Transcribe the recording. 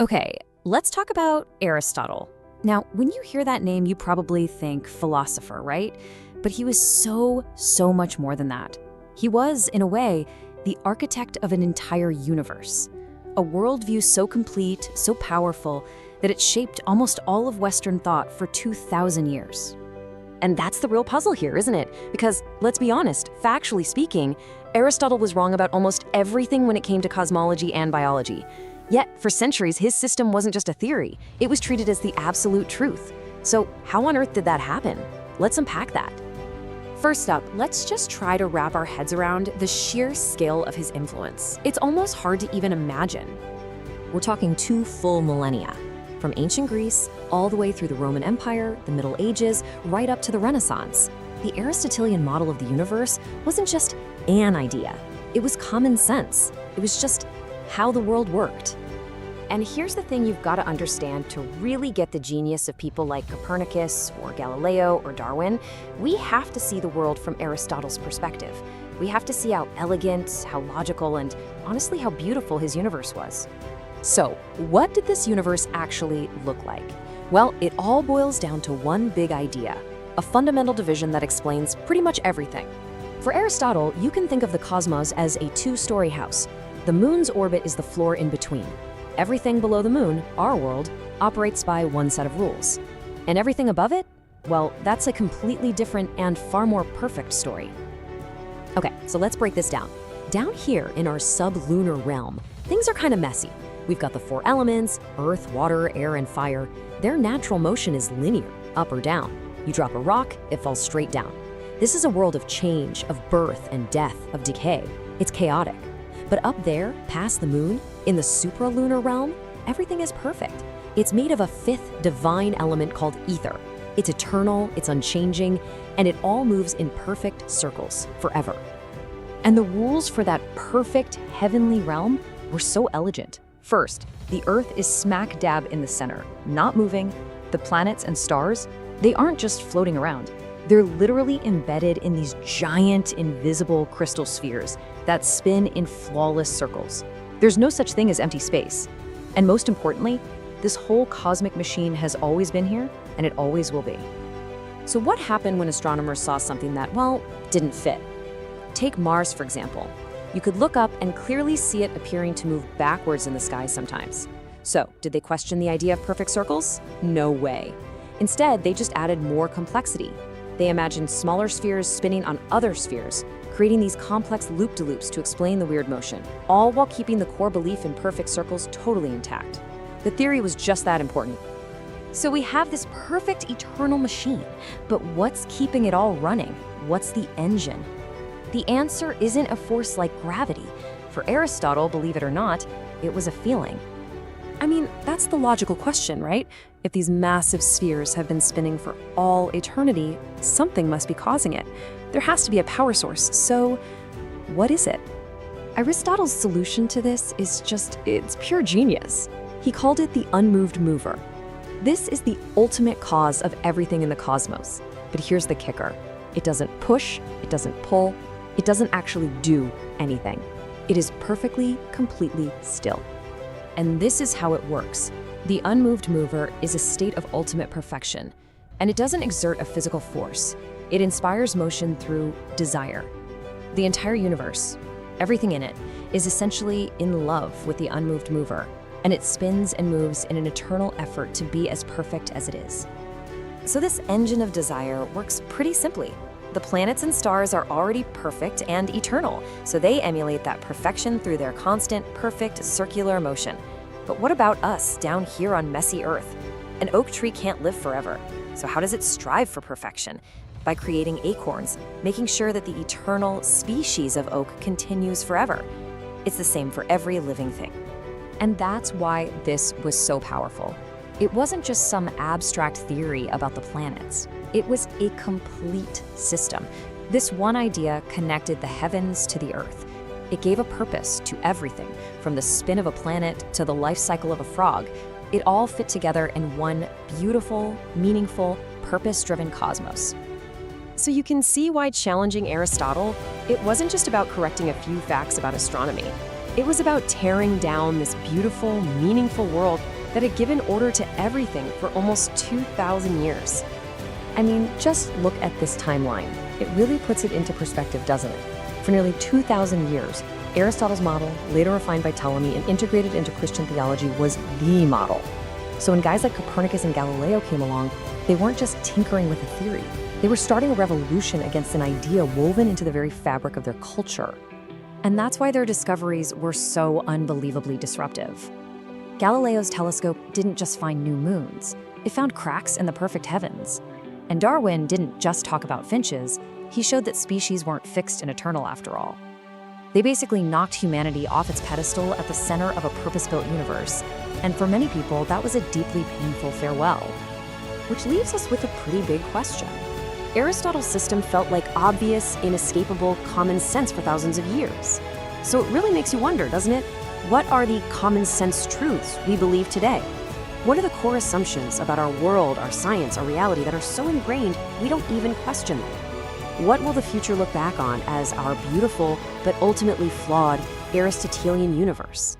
Okay, let's talk about Aristotle. Now, when you hear that name, you probably think philosopher, right? But he was so much more than that. He was, in a way, the architect of an entire universe. A worldview so complete, so powerful, that it shaped almost all of Western thought for 2,000 years. And that's the real puzzle here, isn't it? Because, let's be honest, factually speaking, Aristotle was wrong about almost everything when it came to cosmology and biology. Yet, for centuries, his system wasn't just a theory. It was treated as the absolute truth. So, how on earth did that happen? Let's unpack that. First up, let's just try to wrap our heads around the sheer scale of his influence. It's almost hard to even imagine. We're talking 2 full millennia, from ancient Greece all the way through the Roman Empire, the Middle Ages, right up to the Renaissance. The Aristotelian model of the universe wasn't just an idea. It was common sense. It was just how the world worked. And here's the thing you've got to understand to really get the genius of people like Copernicus or Galileo or Darwin. We have to see the world from Aristotle's perspective. We have to see how elegant, how logical, and honestly how beautiful his universe was. So, what did this universe actually look like? Well, it all boils down to one big idea, a fundamental division that explains pretty much everything. For Aristotle, you can think of the cosmos as a 2-story house. The moon's orbit is the floor in between. Everything below the moon, our world, operates by one set of rules. And everything above it? Well, that's a completely different and far more perfect story. Okay, so let's break this down. Down here in our sublunar realm, things are kind of messy. We've got the 4 elements, earth, water, air, and fire. Their natural motion is linear, up or down. You drop a rock, it falls straight down. This is a world of change, of birth and death, of decay. It's chaotic. But up there, past the moon, in the supralunar realm, everything is perfect. It's made of a 5th divine element called ether. It's eternal, it's unchanging, and it all moves in perfect circles, forever. And the rules for that perfect heavenly realm were so elegant. First, the Earth is smack dab in the center, not moving. The planets and stars, they aren't just floating around. They're literally embedded in these giant, invisible crystal spheres that spin in flawless circles. There's no such thing as empty space. And most importantly, this whole cosmic machine has always been here, and it always will be. So what happened when astronomers saw something that, well, didn't fit? Take Mars, for example. You could look up and clearly see it appearing to move backwards in the sky sometimes. So, did they question the idea of perfect circles? No way. Instead, they just added more complexity. They imagined smaller spheres spinning on other spheres, creating these complex loop-de-loops to explain the weird motion, all while keeping the core belief in perfect circles totally intact. The theory was just that important. So we have this perfect eternal machine, but what's keeping it all running? What's the engine? The answer isn't a force like gravity. For Aristotle, believe it or not, it was a feeling. I mean, that's the logical question, right? If these massive spheres have been spinning for all eternity, something must be causing it. There has to be a power source, so what is it? Aristotle's solution to this is it's pure genius. He called it the Unmoved Mover. This is the ultimate cause of everything in the cosmos. But here's the kicker. It doesn't push, it doesn't pull, it doesn't actually do anything. It is perfectly, completely still. And this is how it works. The unmoved mover is a state of ultimate perfection, and it doesn't exert a physical force. It inspires motion through desire. The entire universe, everything in it, is essentially in love with the unmoved mover, and it spins and moves in an eternal effort to be as perfect as it is. So this engine of desire works pretty simply. The planets and stars are already perfect and eternal, so they emulate that perfection through their constant, perfect, circular motion. But what about us down here on messy Earth? An oak tree can't live forever, so how does it strive for perfection? By creating acorns, making sure that the eternal species of oak continues forever. It's the same for every living thing. And that's why this was so powerful. It wasn't just some abstract theory about the planets. It was a complete system. This one idea connected the heavens to the earth. It gave a purpose to everything, from the spin of a planet to the life cycle of a frog. It all fit together in one beautiful, meaningful, purpose-driven cosmos. So you can see why challenging Aristotle, it wasn't just about correcting a few facts about astronomy. It was about tearing down this beautiful, meaningful world that had given order to everything for almost 2,000 years. I mean, just look at this timeline. It really puts it into perspective, doesn't it? For nearly 2,000 years, Aristotle's model, later refined by Ptolemy and integrated into Christian theology, was the model. So when guys like Copernicus and Galileo came along, they weren't just tinkering with a theory. They were starting a revolution against an idea woven into the very fabric of their culture. And that's why their discoveries were so unbelievably disruptive. Galileo's telescope didn't just find new moons, it found cracks in the perfect heavens. And Darwin didn't just talk about finches, he showed that species weren't fixed and eternal after all. They basically knocked humanity off its pedestal at the center of a purpose-built universe, and for many people, that was a deeply painful farewell. Which leaves us with a pretty big question. Aristotle's system felt like obvious, inescapable common sense for thousands of years. So it really makes you wonder, doesn't it? What are the common sense truths we believe today? What are the core assumptions about our world, our science, our reality that are so ingrained we don't even question them? What will the future look back on as our beautiful but ultimately flawed Aristotelian universe?